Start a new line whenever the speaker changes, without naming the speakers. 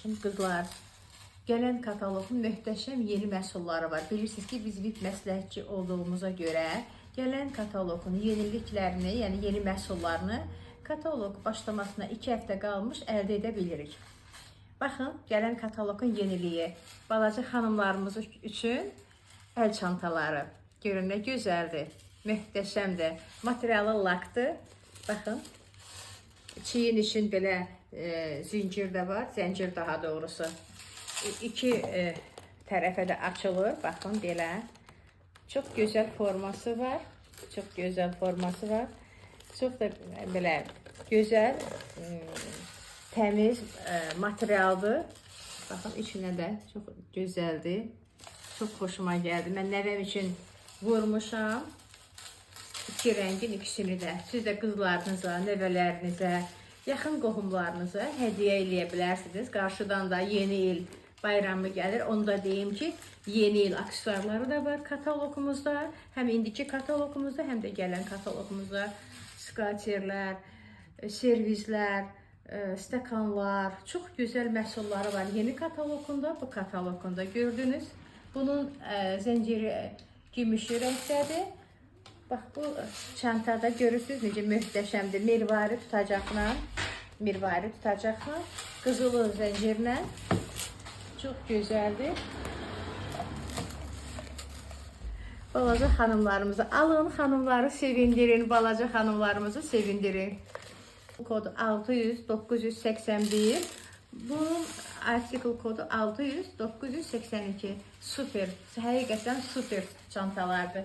Şimdi qızlar, gələn kataloqun möhtəşəm yeni məhsulları var. Bilirsiniz ki, biz VIP məsləhətçi olduğumuza görə gələn kataloqun yeniliklərini, yəni yeni məhsullarını kataloq başlamasına 2 həftə qalmış əldə edə bilirik. Baxın, gələn kataloqun yeniliyi. Balaca xanımlarımız üçün əl çantaları. Görün, nə gözəldir, möhtəşəmdir. Materialı lakdır. Baxın, çiyin için belə zincir də var, zəncir daha doğrusu. İki tərəfə də açılır. Baxın, belə. Çox gözəl forması var. Çox gözəl forması var. Çox da belə gözəl, təmiz materialdır. Baxın, içinə də çox gözəldir. Çox xoşuma gəldi. Mən nəvəm üçün vurmuşam. İki rəngin ikisini də. Siz də qızlarınıza, nəvələrinizə, yaxın qohumlarınıza hədiyyə eləyə bilərsiniz. Qarşıdan da yeni il bayramı gəlir. Onu da deyim ki, yeni il aksesuarları da var kataloqumuzda. Həm indiki kataloqumuzda, həm də gələn kataloqumuzda skaterlər, servislər, stəkanlar, çox gözəl məhsulları var. Yeni kataloqunda, bu kataloqunda gördünüz. Bunun zənciri gümüşü rəngdədir. Bax, bu çantada görürsünüz necə möhtəşəmdir. Mirvari tutacaqla, qızılı zəncirlə. Çox gözəldir. Balaca xanımlarımızı alın, xanımları sevindirin, balaca xanımlarımızı sevindirin. Kodu 600-981. Bunun artikel kodu 600-982. Super, həqiqətən super çantalardır.